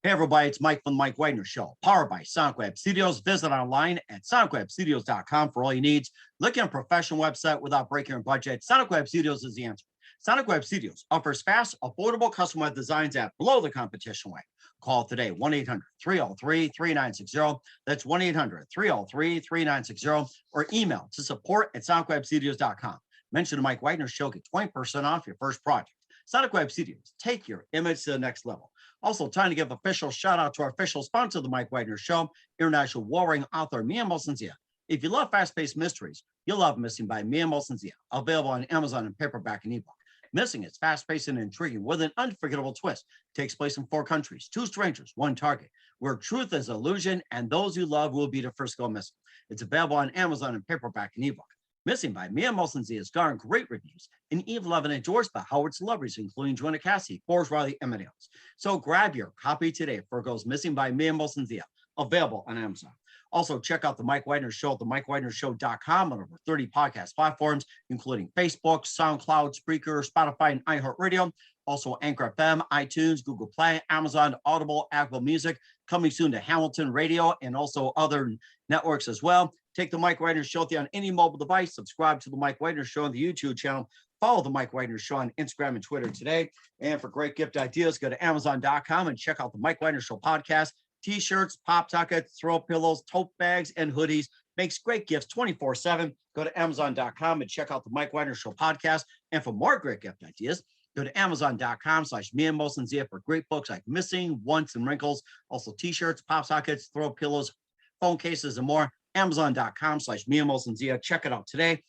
Hey everybody, it's Mike from the Mike Wagner Show, powered by SonicWeb Studios. Visit online at sonicwebstudios.com for all your needs. Looking at a professional website without breaking your budget, SonicWeb Studios is the answer. SonicWeb Studios offers fast, affordable custom web designs at below the competition rate. Call today, 1-800-303-3960. That's 1-800-303-3960, or email to support@sonicwebstudios.com. Mention the Mike Wagner Show, get 20% off your first project. SonicWeb Studios, take your image to the next level. Also, time to give official shout out to our official sponsor of the Mike Wagner Show, international warring author Mia Mosensia. If you love fast-paced mysteries, you'll love Missing by Mia Mosensia, available on Amazon in paperback and ebook. Missing is fast-paced and intriguing with an unforgettable twist. Takes place in 4 countries, 2 strangers, 1 target, where truth is illusion and those you love will be the first to go missing. It's available on Amazon in paperback and ebook. Missing by Mia Mosensia has garnered great reviews and even loved and endorsed by Howard celebrities, including Joanna Cassie, Forrest Riley, and many others. So grab your copy today for Goes Missing by Mia Mosensia, available on Amazon. Also, check out the Mike Wagner Show at themikewagnershow.com on over 30 podcast platforms, including Facebook, SoundCloud, Spreaker, Spotify, and iHeartRadio. Also, Anchor FM, iTunes, Google Play, Amazon, Audible, Apple Music, coming soon to Hamilton Radio, and also other networks as well. Take the Mike Wagner Show with you on any mobile device. Subscribe to the Mike Wagner Show on the YouTube channel. Follow the Mike Wagner Show on Instagram and Twitter today. And for great gift ideas, go to Amazon.com and check out the Mike Wagner Show podcast. T-shirts, pop sockets, throw pillows, tote bags, and hoodies. Makes great gifts 24/7. Go to Amazon.com and check out the Mike Wagner Show podcast. And for more great gift ideas, go to Amazon.com/Mia Mosensia for great books like Missing, Once, and Wrinkles. Also T-shirts, pop sockets, throw pillows, phone cases, and more. Amazon.com/Mia Mosensia. Check it out today.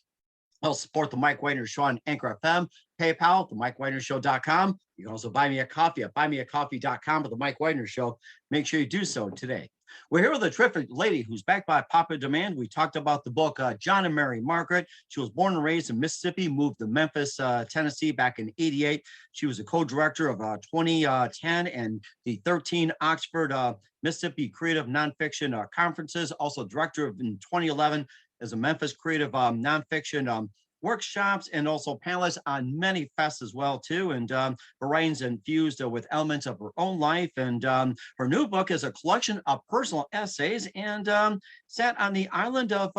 I'll support the Mike Wagner Show on Anchor FM, PayPal, themikewagnershow.com. You can also buy me a coffee at buymeacoffee.com with the Mike Wagner Show. Make sure you do so today. We're here with a terrific lady who's backed by popular demand. We talked about the book, John and Mary Margaret. She was born and raised in Mississippi, moved to Memphis, Tennessee back in '88. She was a co-director of 2010 and the 13 Oxford, Mississippi Creative Nonfiction Conferences, also director of in 2011 as a Memphis Creative Nonfiction workshops, and also panelists on many fests as well too. And her writings infused with elements of her own life. And her new book is a collection of personal essays, and sat on the island of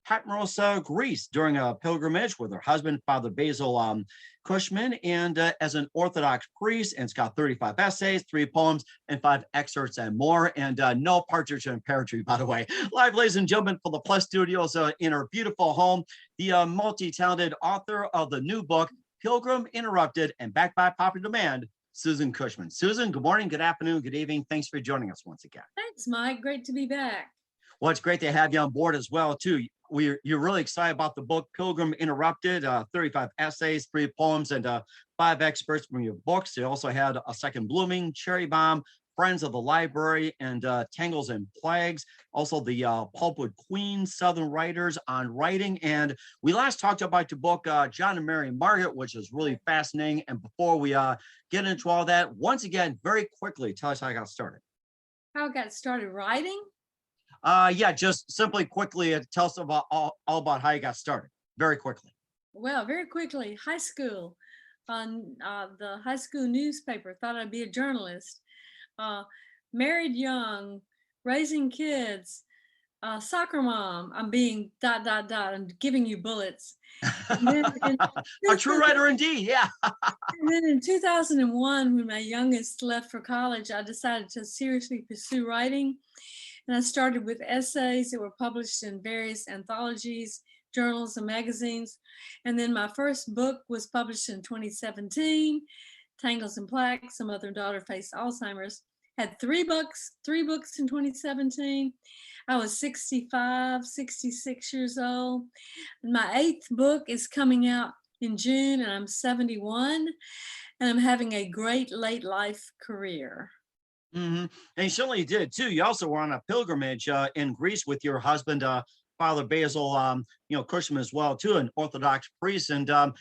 Patmos, Greece during a pilgrimage with her husband, Father Basil Cushman, and as an Orthodox priest. And it's got 35 essays, 3 poems, and 5 excerpts and more. And no partridge in a pear tree, by the way. Live, ladies and gentlemen, for the Plus Studios in her beautiful home, the multi-talented author of the new book, Pilgrim Interrupted, and backed by popular demand, Susan Cushman. Susan, good morning, good afternoon, good evening. Thanks for joining us once again. Thanks, Mike. Great to be back. Well, it's great to have you on board as well, too. You're really excited about the book, Pilgrim Interrupted, 35 essays, 3 poems, and 5 excerpts from your books. You also had A Second Blooming, Cherry Bomb, Friends of the Library, and Tangles and Plagues. Also the Pulpwood Queen, Southern Writers on Writing. And we last talked about your book, John and Mary Margaret, which is really fascinating. And before we get into all that, once again, very quickly, tell us how you got started. How I got started writing? Yeah, just simply quickly tell us about all about how you got started. Very quickly. Well, very quickly, high school, on the high school newspaper, thought I'd be a journalist. Married young, raising kids, soccer mom, I'm being ... I'm giving you bullets. A true writer indeed, yeah. And then in 2001, when my youngest left for college, I decided to seriously pursue writing. And I started with essays that were published in various anthologies, journals, and magazines. And then my first book was published in 2017, Tangles and Plaques, A Mother and Daughter Face Alzheimer's. Had 3 books in 2017. I was 65, 66 years old. And my 8th book is coming out in June, and I'm 71. And I'm having a great late life career. Mm-hmm. And you certainly did too. You also were on a pilgrimage in Greece with your husband, Father Basil, Cushman as well too, an Orthodox priest. And I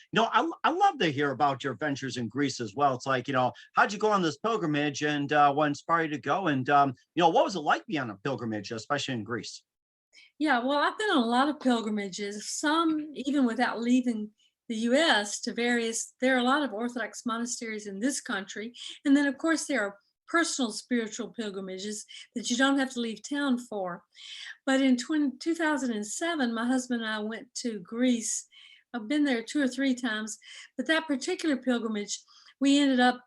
love to hear about your adventures in Greece as well. It's like, how'd you go on this pilgrimage, and what inspired you to go? And what was it like being on a pilgrimage, especially in Greece? Yeah, well, I've been on a lot of pilgrimages, some even without leaving the U.S. to various. There are a lot of Orthodox monasteries in this country, and then of course there are personal spiritual pilgrimages that you don't have to leave town for. But in 2007, my husband and I went to Greece. I've been there 2 or 3 times, but that particular pilgrimage, we ended up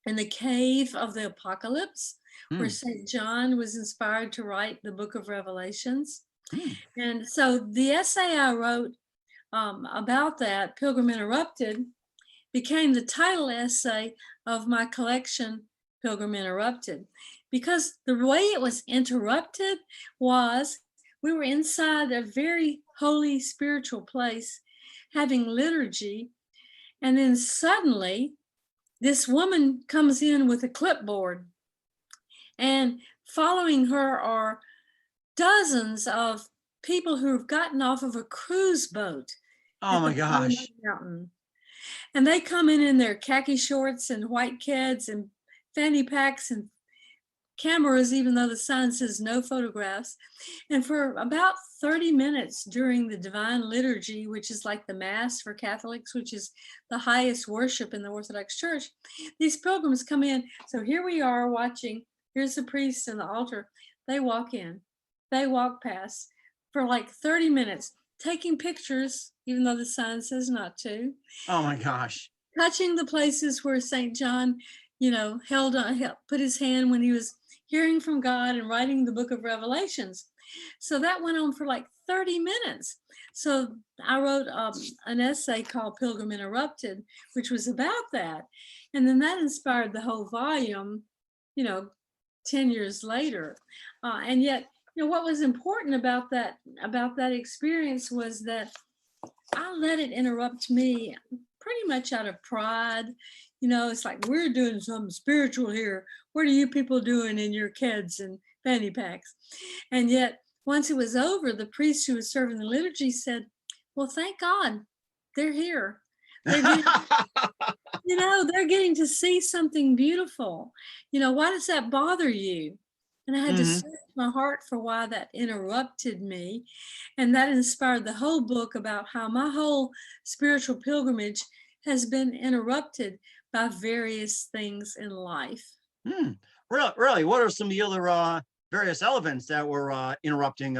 in the cave of the Apocalypse, where Hmm. St. John was inspired to write the book of Revelations. Hmm. And so the essay I wrote about that, Pilgrim Interrupted, became the title essay of my collection, Pilgrim Interrupted, because the way it was interrupted was we were inside a very holy spiritual place having liturgy, and then suddenly this woman comes in with a clipboard, and following her are dozens of people who have gotten off of a cruise boat Oh at my the foot of gosh. the mountain. And they come in their khaki shorts and white kids and fanny packs and cameras, even though the sign says no photographs. And for about 30 minutes during the Divine Liturgy, which is like the Mass for Catholics, which is the highest worship in the Orthodox Church, these pilgrims come in. So here we are watching, here's the priest and the altar. They walk in, they walk past for like 30 minutes, taking pictures, even though the sign says not to, Oh my gosh. touching the places where St. John, put his hand when he was hearing from God and writing the book of Revelations. So that went on for like 30 minutes. So I wrote an essay called Pilgrim Interrupted, which was about that. And then that inspired the whole volume, 10 years later. And yet, what was important about that experience was that I let it interrupt me pretty much out of pride. It's like, we're doing something spiritual here. What are you people doing in your kids and fanny packs? And yet, once it was over, the priest who was serving the liturgy said, well, thank God they're here. They're getting, they're getting to see something beautiful. Why does that bother you? And I had to Mhm. search my heart for why that interrupted me. And that inspired the whole book about how my whole spiritual pilgrimage has been interrupted by various things in life. Hmm. Really, what are some of the other various elements that were interrupting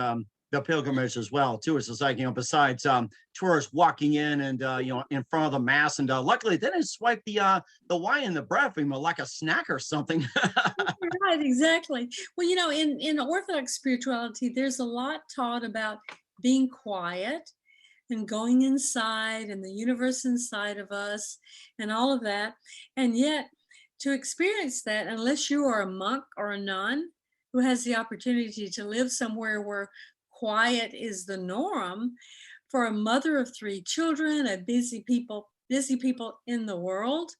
the pilgrimage as well, too? It's just like, besides tourists walking in and in front of the mass, and luckily they didn't swipe the wine in the bread from like a snack or something. Right, exactly. Well, in Orthodox spirituality, there's a lot taught about being quiet and going inside and the universe inside of us and all of that. And yet, to experience that, unless you are a monk or a nun who has the opportunity to live somewhere where quiet is the norm, for a mother of 3 children, a busy people in the world,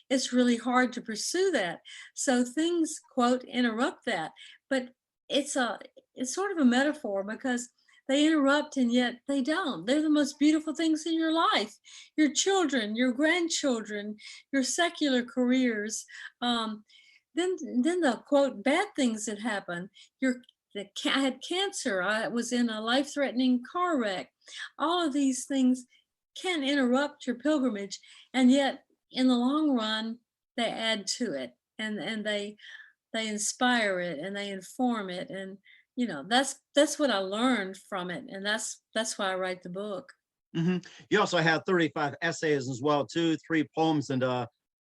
it's really hard to pursue that. So things, quote, interrupt that. But it's sort of a metaphor because they interrupt and yet they don't. They're the most beautiful things in your life. Your children, your grandchildren, your secular careers. Then the quote bad things that happen. I had cancer. I was in a life-threatening car wreck. All of these things can interrupt your pilgrimage, and yet in the long run, they add to it, and they inspire it, and they inform it, and that's what I learned from it, and that's why I write the book. Hmm. You also have 35 essays as well, too, 3 poems and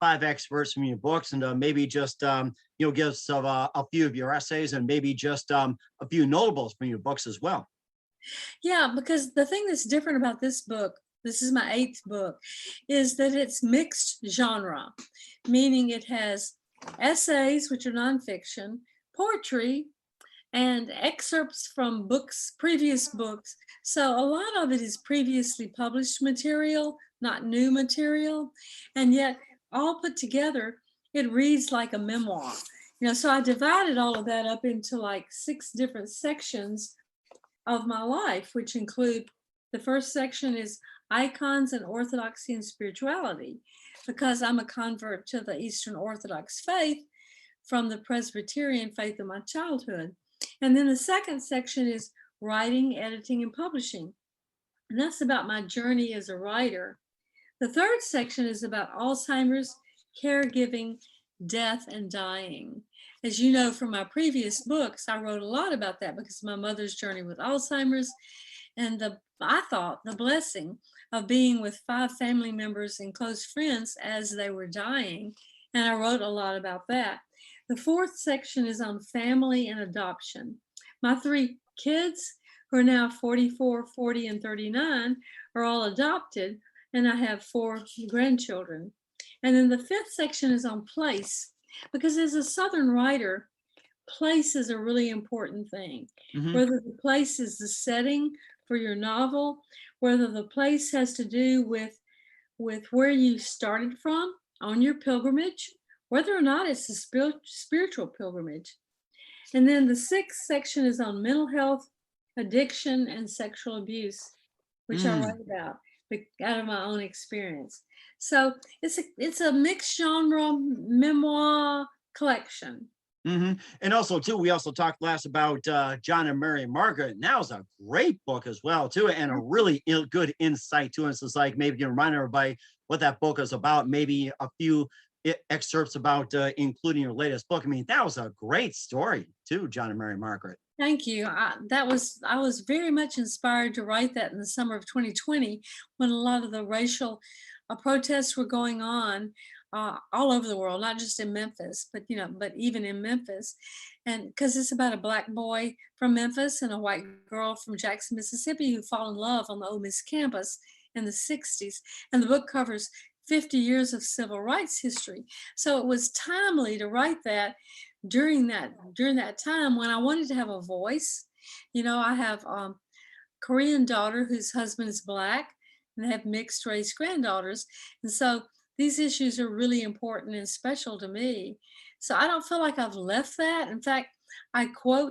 5 excerpts from your books, and maybe just give us a few of your essays and maybe just a few notables from your books as well. Yeah, because the thing that's different about this book, this is my 8th book, is that it's mixed genre, meaning it has essays, which are nonfiction, poetry, and excerpts from books, previous books. So a lot of it is previously published material, not new material. And yet, all put together, it reads like a memoir. So I divided all of that up into like 6 different sections of my life, which include the first section is icons and orthodoxy and spirituality, because I'm a convert to the Eastern Orthodox faith from the Presbyterian faith of my childhood. And then the second section is writing, editing, and publishing. And that's about my journey as a writer. The third section is about Alzheimer's, caregiving, death, and dying. As you know from my previous books, I wrote a lot about that because of my mother's journey with Alzheimer's and I thought the blessing of being with 5 family members and close friends as they were dying. And I wrote a lot about that. The 4th section is on family and adoption. My 3 kids, who are now 44, 40, and 39, are all adopted, and I have 4 grandchildren. And then the 5th section is on place, because as a Southern writer, place is a really important thing. Hmm. Whether the place is the setting for your novel, whether the place has to do with where you started from on your pilgrimage, whether or not it's a spiritual pilgrimage. And then the 6th section is on mental health, addiction, and sexual abuse, which I write about out of my own experience. So it's a mixed genre memoir collection. Hmm. And also, too, we also talked last about John and Mary and Margaret. And that was a great book as well, too, and a really good insight to us. It's like maybe you can remind everybody what that book is about, maybe a few excerpts about including your latest book. I mean, that was a great story, too, John and Mary and Margaret. Thank you. I was very much inspired to write that in the summer of 2020 when a lot of the racial protests were going on all over the world, not just in Memphis, but even in Memphis, and because it's about a Black boy from Memphis and a white girl from Jackson, Mississippi, who fall in love on the Ole Miss campus in the 60s, and the book covers 50 years of civil rights history. So it was timely to write that during that time when I wanted to have a voice. I have Korean daughter whose husband is Black, and I have mixed race granddaughters. And so these issues are really important and special to me. So I don't feel like I've left that. In fact, I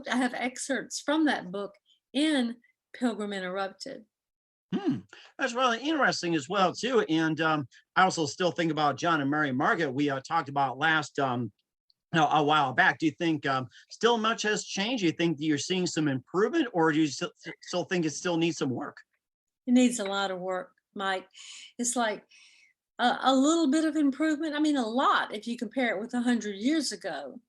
have excerpts from that book in Pilgrim Interrupted. That's really interesting as well, too. And I also still think about John and Mary Margaret. We talked about last a while back. Do you think still much has changed? Do you think that you're seeing some improvement, or do you still think it still needs some work? It needs a lot of work, Mike. It's like a little bit of improvement. I mean, a lot if you compare it with 100 years ago,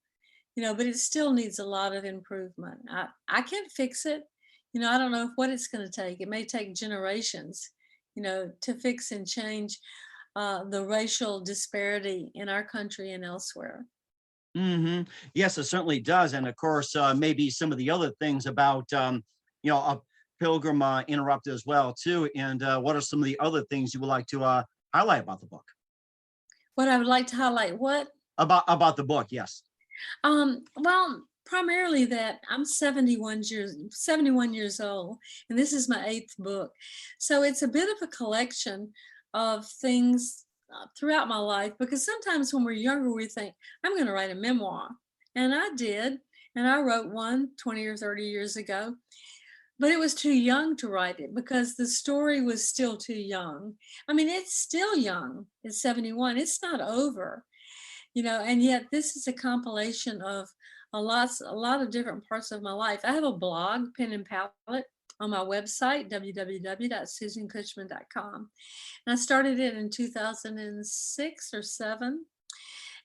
but it still needs a lot of improvement. I can't fix it. I don't know what it's going to take. It may take generations, to fix and change the racial disparity in our country and elsewhere. Yes, it certainly does. And of course, maybe some of the other things about, a Pilgrim Interrupted as well, too. And what are some of the other things you would like to highlight about the book? What I would like to highlight, what? About the book, yes. Well, primarily that I'm 71 years old, and this is my 8th book. So it's a bit of a collection of things throughout my life, because sometimes when we're younger, we think, I'm going to write a memoir. And I did. And I wrote one 20 or 30 years ago. But it was too young to write it because the story was still too young. I mean, it's still young. It's 71. It's not over, and yet this is a compilation of a lot of different parts of my life. I have a blog, Pen and Palette, on my website, www.susancushman.com. And I started it in 2006 or 7.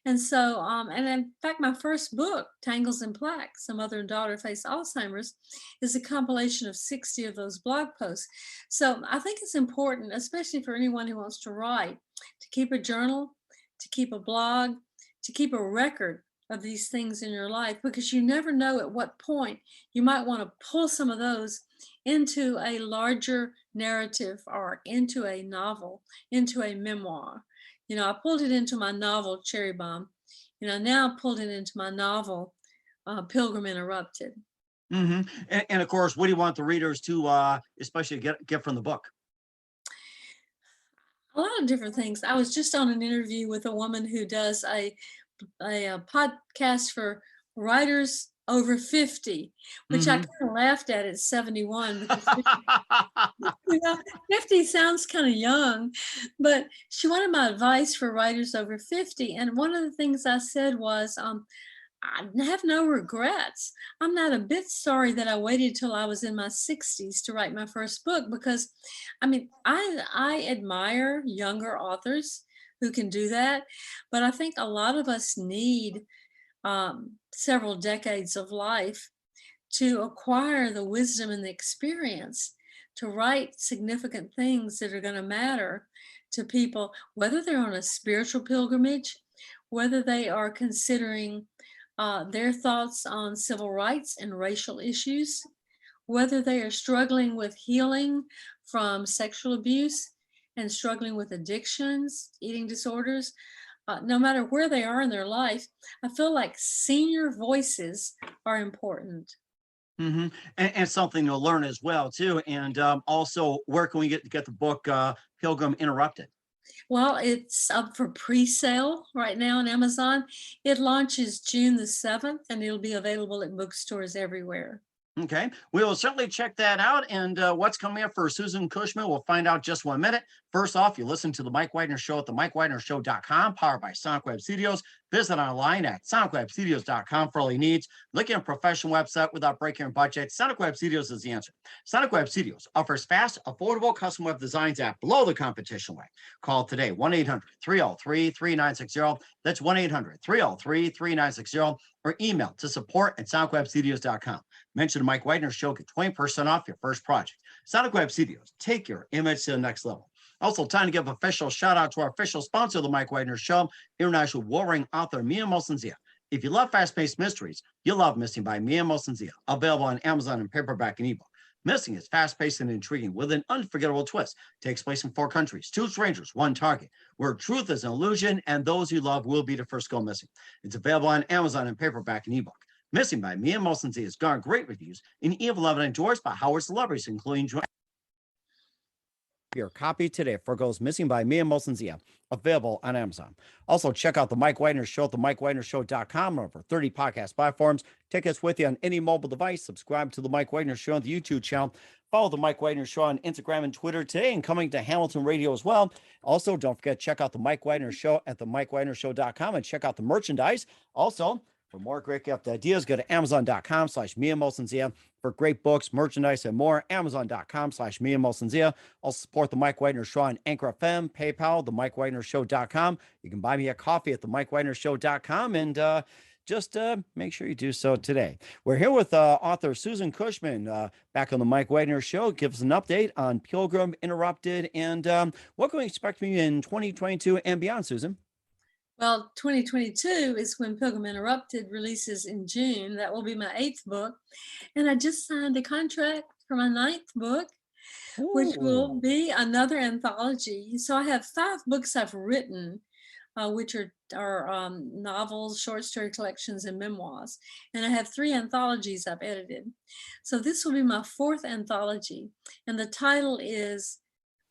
And so, and in fact, my first book, Tangles and Plaques, A Mother and Daughter Face Alzheimer's, is a compilation of 60 of those blog posts. So I think it's important, especially for anyone who wants to write, to keep a journal, to keep a blog, to keep a record of these things in your life, because you never know at what point you might want to pull some of those into a larger narrative arc, into a novel, into a memoir. I pulled it into my novel, Cherry Bomb. Now I pulled it into my novel, Pilgrim Interrupted. And of course, what do you want the readers to especially get from the book? A lot of different things. I was just on an interview with a woman who does a podcast for writers over 50, which I kind of laughed at 71 because 50 sounds kind of young, but she wanted my advice for writers over 50. And one of the things I said was, I have no regrets. I'm not a bit sorry that I waited till I was in my 60s to write my first book, because I mean, I admire younger authors who can do that. But I think a lot of us need several decades of life to acquire the wisdom and the experience to write significant things that are going to matter to people, whether they're on a spiritual pilgrimage, whether they are considering their thoughts on civil rights and racial issues, whether they are struggling with healing from sexual abuse and struggling with addictions, eating disorders. No matter where they are in their life, I feel like senior voices are important. And something to learn as well too. And also, where can we get the book Pilgrim Interrupted? Well, it's up for pre-sale right now on Amazon. It launches June the 7th and it'll be available at bookstores everywhere. Okay, we will certainly check that out. And what's coming up for Susan Cushman, we'll find out just 1 minute. First off, you listen to the Mike Widener Show at the MikeWidenerShow.com, powered by Sonic Web Studios. Visit online at SonicWebStudios.com for all your needs. Looking at a professional website without breaking your budget, Sonic Web Studios is the answer. Sonic Web Studios offers fast, affordable custom web designs at below the competition rate. Call today, 1-800-303-3960. That's 1-800-303-3960. Or email to support@sonicwebstudios.com. Mention the Mike Widener Show, get 20% off your first project. Sonic Web Studios, take your image to the next level. Also, time to give official shout out to our official sponsor of the Mike Widener Show, international warring author Mia Mosensia. If you love fast-paced mysteries, you'll love Missing by Mia Mosensia, available on Amazon in paperback and ebook. Missing is fast-paced and intriguing with an unforgettable twist. Takes place in 4 countries, 2 strangers, 1 target, where truth is an illusion and those you love will be the first to go missing. It's available on Amazon in paperback and ebook. Missing by Mia Mosensia has garnered great reviews and even loved and endorsed by Howard celebrities, including your copy today for Goes Missing by Mia Mosensia, available on Amazon. Also, check out the Mike Widener Show at the MikeWidenerShow.com, over 30 podcast platforms. Take us with you on any mobile device. Subscribe to the Mike Widener Show on the YouTube channel. Follow the Mike Widener Show on Instagram and Twitter today, and coming to Hamilton Radio as well. Also, don't forget, check out the Mike Widener Show at the MikeWidenerShow.com and check out the merchandise. Also, for more great gift ideas, go to Amazon.com/Mia Mosensia for great books, merchandise, and more. Amazon.com/Mia Mosensia. Also support the Mike Widener Show on Anchor FM, PayPal, the MikeWidenerShow.com. You can buy me a coffee at the MikeWidenerShow.com, and just make sure you do so today. We're here with author Susan Cushman, back on the Mike Widener Show. Give us an update on Pilgrim Interrupted, and what can we expect from you in 2022 and beyond, Susan? Well, 2022 is when Pilgrim Interrupted releases in June. That will be my 8th book. And I just signed a contract for my 9th book, which will be another anthology. So I have 5 books I've written, which are novels, short story collections, and memoirs. And I have 3 anthologies I've edited. So this will be my 4th anthology. And the title is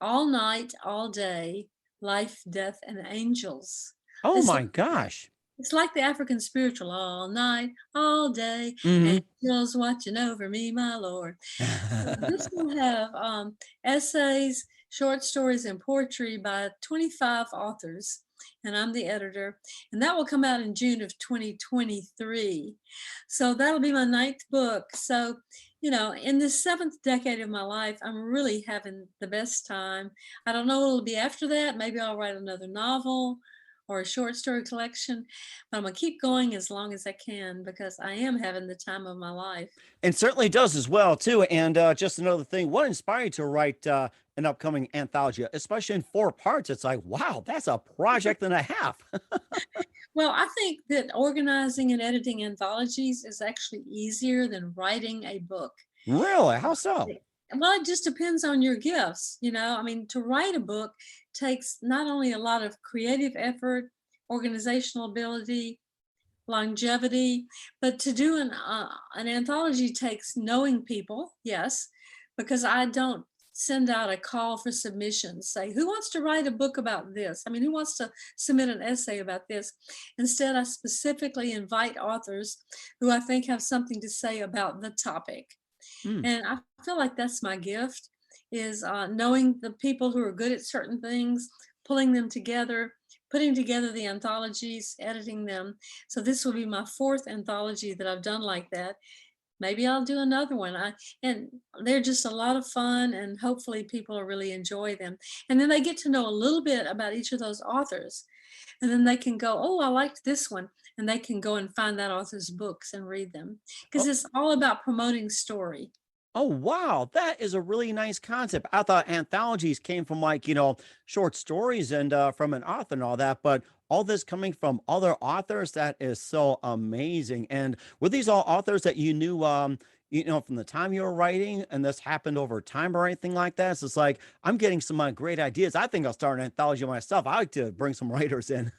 All Night, All Day, Life, Death, and Angels. Oh my gosh. It's like the African spiritual, all night, all day, angels watching over me, my Lord. This will have essays, short stories, and poetry by 25 authors, and I'm the editor. And that will come out in June of 2023. So that'll be my 9th book. So, you know, in the 7th decade of my life, I'm really having the best time. I don't know what it'll be after that. Maybe I'll write another novel or a short story collection, but I'm gonna keep going as long as I can because I am having the time of my life. And certainly does as well too. And just another thing, what inspired you to write an upcoming anthology, especially in 4 parts? It's like, wow, that's a project and a half. Well, I think that organizing and editing anthologies is actually easier than writing a book. Really? How so? Well, it just depends on your gifts. You know, I mean, to write a book takes not only a lot of creative effort, organizational ability, longevity, but to do an anthology takes knowing people, yes, because I don't send out a call for submissions, say, who wants to write a book about this? I mean, who wants to submit an essay about this? Instead, I specifically invite authors who I think have something to say about the topic. And I feel like that's my gift, is knowing the people who are good at certain things, pulling them together, putting together the anthologies, editing them. So this will be my 4th anthology that I've done like that. maybe I'll do another one. And they're just a lot of fun, and hopefully people will really enjoy them. And then they get to know a little bit about each of those authors. And then they can go, oh, I liked this one. And they can go and find that author's books and read them. Because it's all about promoting story. Oh, wow. That is a really nice concept. I thought anthologies came from like, short stories and from an author and all that, but all this coming from other authors, that is so amazing. And were these all authors that you knew, from the time you were writing and this happened over time or anything like that? So it's like, I'm getting some great ideas. I think I'll start an anthology myself. I like to bring some writers in.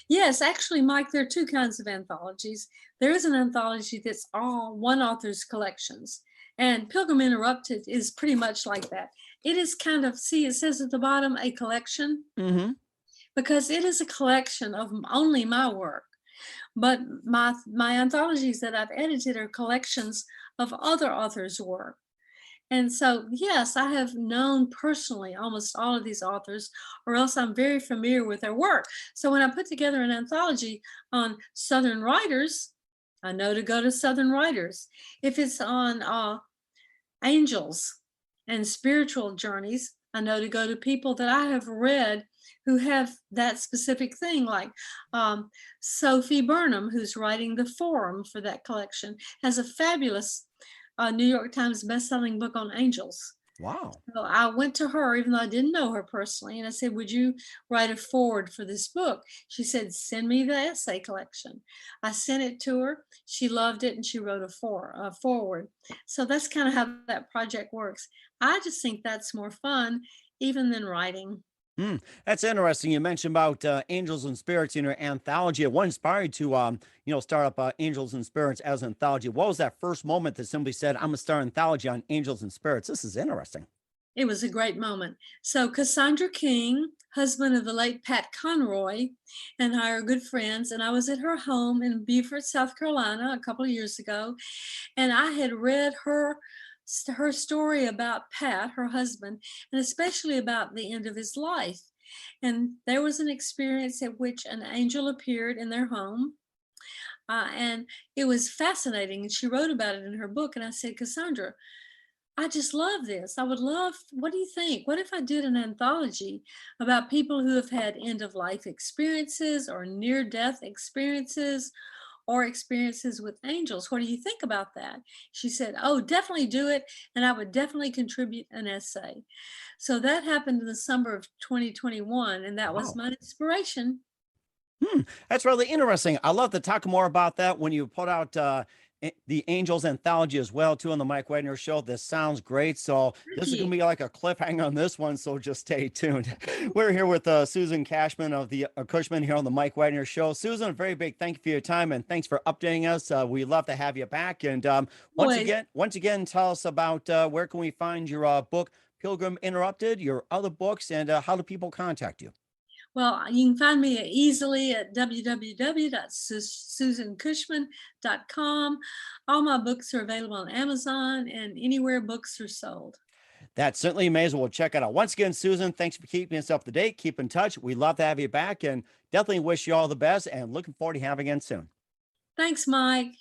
Yes, actually, Mike, there are two kinds of anthologies. There is an anthology that's all one author's collections. And Pilgrim Interrupted is pretty much like that. It is kind of, see, it says at the bottom, a collection, Hmm. because it is a collection of only my work. But my anthologies that I've edited are collections of other authors' work. And so, yes, I have known personally almost all of these authors, or else I'm very familiar with their work. So when I put together an anthology on Southern writers, I know to go to Southern writers. If it's on angels and spiritual journeys, I know to go to people that I have read who have that specific thing, like Sophie Burnham, who's writing the forum for that collection, has a fabulous New York Times bestselling book on angels. Wow. So I went to her, even though I didn't know her personally, and I said, would you write a foreword for this book? She said, send me the essay collection. I sent it to her. She loved it, and she wrote a foreword. So that's kind of how that project works. I just think that's more fun even than writing. That's interesting. You mentioned about angels and spirits in your anthology. What inspired you to, start up angels and spirits as an anthology? What was that first moment that somebody said, "I'm gonna start an anthology on angels and spirits"? This is interesting. It was a great moment. So Cassandra King, husband of the late Pat Conroy, and I are good friends. And I was at her home in Beaufort, South Carolina, a couple of years ago, and I had read her story about Pat, her husband, and especially about the end of his life. And there was an experience at which an angel appeared in their home. And it was fascinating. And she wrote about it in her book. And I said, Cassandra, I just love this. I would love, what do you think? What if I did an anthology about people who have had end of life experiences or near death experiences or experiences with angels? What do you think about that? She said, oh, definitely do it. And I would definitely contribute an essay. So that happened in the summer of 2021. And that was Wow. my inspiration. That's really interesting. I love to talk more about that when you put out the Angels anthology as well, too, on the Mike Wagner Show. This sounds great. So Thank this is going you. to be like a cliffhanger on this one. So just stay tuned. We're here with Susan Cushman of the Cushman here on the Mike Wagner Show. Susan, a very big thank you for your time and thanks for updating us. We love to have you back. And Always. once again, tell us about where can we find your book, Pilgrim Interrupted, your other books, and how do people contact you? Well, you can find me easily at www.susancushman.com. All my books are available on Amazon and anywhere books are sold. That certainly may as well check it out. Once again, Susan, thanks for keeping us up to date. Keep in touch. We'd love to have you back and definitely wish you all the best and looking forward to having you again soon. Thanks, Mike.